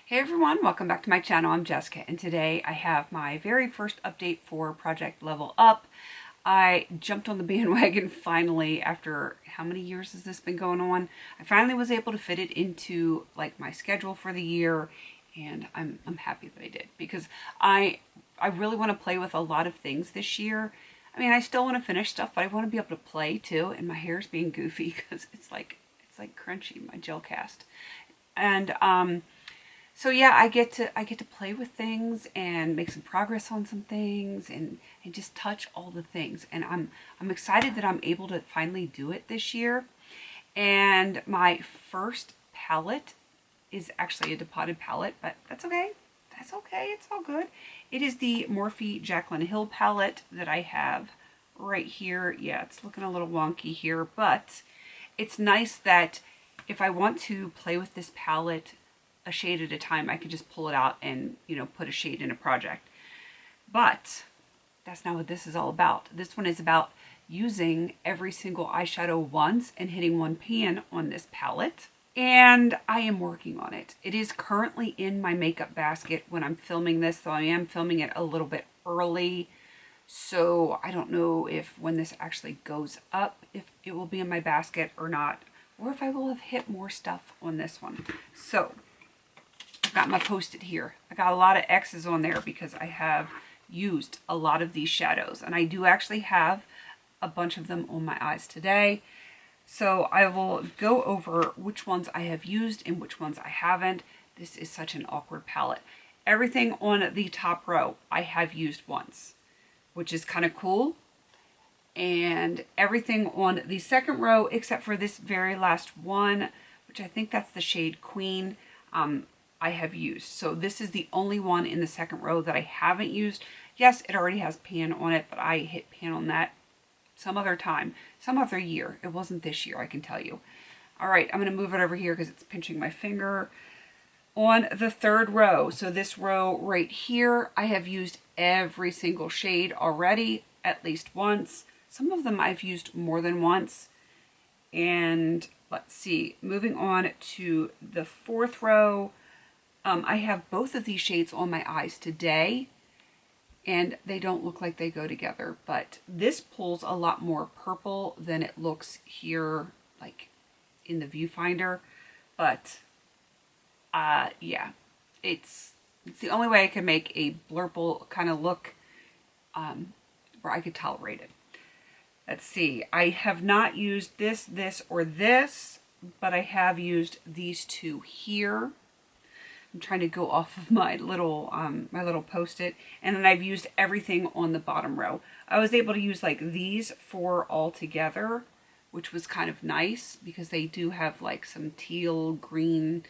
Hey everyone, welcome back to my channel. I'm Jessica, and today I have my very first update for Project Level Up. I jumped on the bandwagon finally after how many years has this been going on? I finally was able to fit it into like my schedule for the year, and I'm happy that I did because I really want to play with a lot of things this year. I mean, I still want to finish stuff, but I want to be able to play too, and my hair's being goofy because it's like crunchy, my gel cast. And so yeah, I get to play with things and make some progress on some things and just touch all the things. And I'm excited that I'm able to finally do it this year. And my first palette is actually a depotted palette, but that's okay. That's okay. It's all good. It is the Morphe Jaclyn Hill palette that I have right here. Yeah, it's looking a little wonky here, but it's nice that if I want to play with this palette a shade at a time, I can just pull it out and, put a shade in a project. But that's not what this is all about. This one is about using every single eyeshadow once and hitting one pan on this palette. And I am working on it. It is currently in my makeup basket when I'm filming this, though I am filming it a little bit early. So I don't know if when this actually goes up, if it will be in my basket or not, or if I will have hit more stuff on this one. So I've got my Post-it here. I got a lot of X's on there because I have used a lot of these shadows, and I do actually have a bunch of them on my eyes today. So I will go over which ones I have used and which ones I haven't. This is such an awkward palette. Everything on the top row I have used once, which is kind of cool. And everything on the second row, except for this very last one, which I think that's the shade Queen, I have used. So this is the only one in the second row that I haven't used. Yes, it already has pan on it, but I hit pan on that some other time, some other year. It wasn't this year, I can tell you. All right, I'm going to move it over here because it's pinching my finger. On the third row, so this row right here, I have used every single shade already, at least once. Some of them I've used more than once. And let's see, moving on to the fourth row, I have both of these shades on my eyes today, and they don't look like they go together, but this pulls a lot more purple than it looks here, like in the viewfinder. But yeah, it's the only way I can make a blurple kind of look where I could tolerate it. Let's see, I have not used this, or this, but I have used these two here. I'm trying to go off of my little Post-it, and then I've used everything on the bottom row. I was able to use like these four all together, which was kind of nice because they do have like some teal green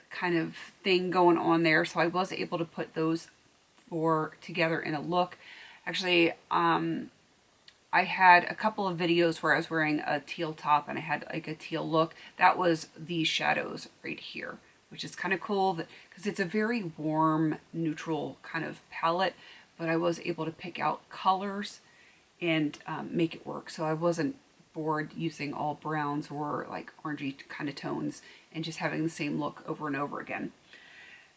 kind of thing going on there. So I was able to put those four together in a look. Actually, I had a couple of videos where I was wearing a teal top and I had like a teal look. That was these shadows right here, which is kind of cool because it's a very warm, neutral kind of palette, but I was able to pick out colors and make it work. So I wasn't bored using all browns or like orangey kind of tones and just having the same look over and over again.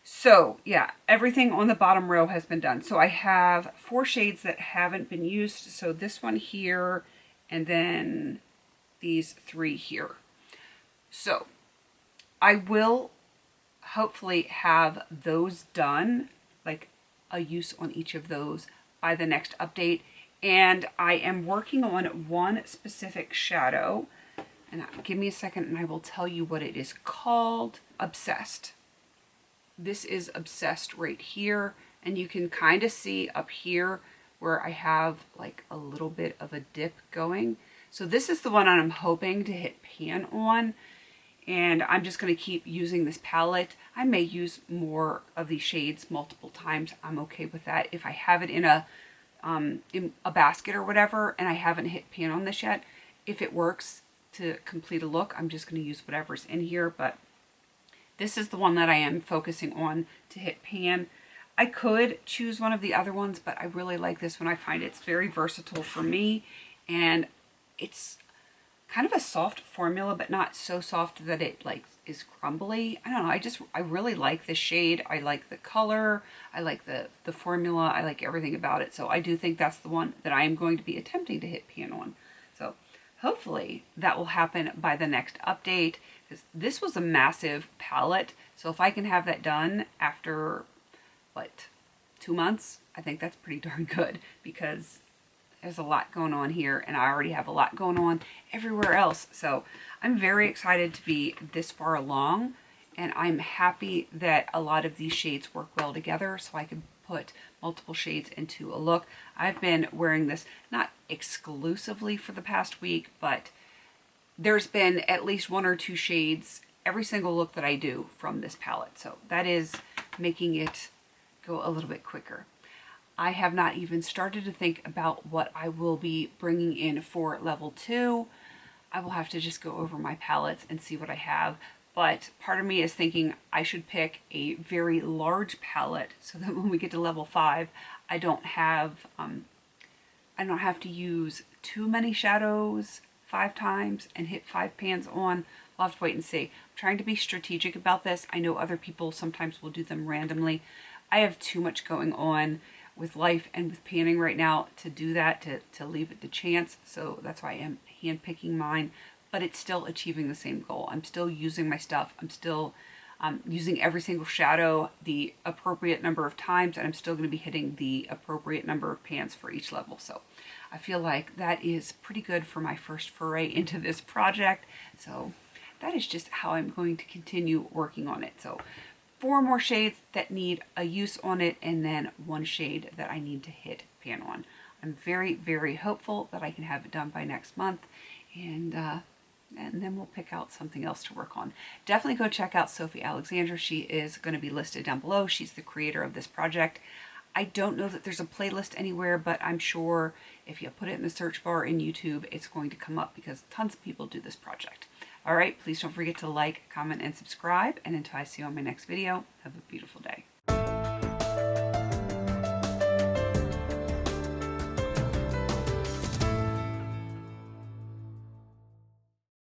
So yeah, everything on the bottom row has been done. So I have 4 shades that haven't been used. So this one here, and then these 3 here. So I will hopefully have those done, like a use on each of those by the next update. And I am working on one specific shadow, and give me a second and I will tell you what it is called. Obsessed. This is Obsessed right here, and you can kind of see up here where I have like a little bit of a dip going. So this is the one I'm hoping to hit pan on. And I'm just going to keep using this palette. I may use more of these shades multiple times. I'm okay with that. If I have it in a basket or whatever, and I haven't hit pan on this yet, if it works to complete a look, I'm just going to use whatever's in here. But this is the one that I am focusing on to hit pan. I could choose one of the other ones, but I really like this one. I find it's very versatile for me, and it's kind of a soft formula, but not so soft that it like is crumbly. I don't know. I really like the shade. I like the color. I like the formula. I like everything about it. So I do think that's the one that I am going to be attempting to hit pan on. So hopefully that will happen by the next update, because this was a massive palette. So if I can have that done after, what, 2 months, I think that's pretty darn good, because there's a lot going on here, and I already have a lot going on everywhere else. So I'm very excited to be this far along, and I'm happy that a lot of these shades work well together, so I can put multiple shades into a look. I've been wearing this not exclusively for the past week, but there's been at least 1 or 2 shades every single look that I do from this palette. So that is making it go a little bit quicker. I have not even started to think about what I will be bringing in for level 2. I will have to just go over my palettes and see what I have. But part of me is thinking I should pick a very large palette so that when we get to level 5, I don't have to use too many shadows 5 times and hit 5 pans on. We'll have to wait and see. I'm trying to be strategic about this. I know other people sometimes will do them randomly. I have too much going on with life and with panning right now to do that, to leave it to chance. So that's why I am hand picking mine, but it's still achieving the same goal. I'm still using my stuff. I'm still using every single shadow the appropriate number of times, and I'm still going to be hitting the appropriate number of pans for each level. So I feel like that is pretty good for my first foray into this project. So that is just how I'm going to continue working on it. So 4 more shades that need a use on it, and then 1 shade that I need to hit pan on. I'm very, very hopeful that I can have it done by next month, and then we'll pick out something else to work on. Definitely go check out Sophie Alexandra. She is going to be listed down below. She's the creator of this project. I don't know that there's a playlist anywhere, but I'm sure if you put it in the search bar in YouTube, it's going to come up, because tons of people do this project. All right, please don't forget to like, comment, and subscribe. And until I see you on my next video, have a beautiful day.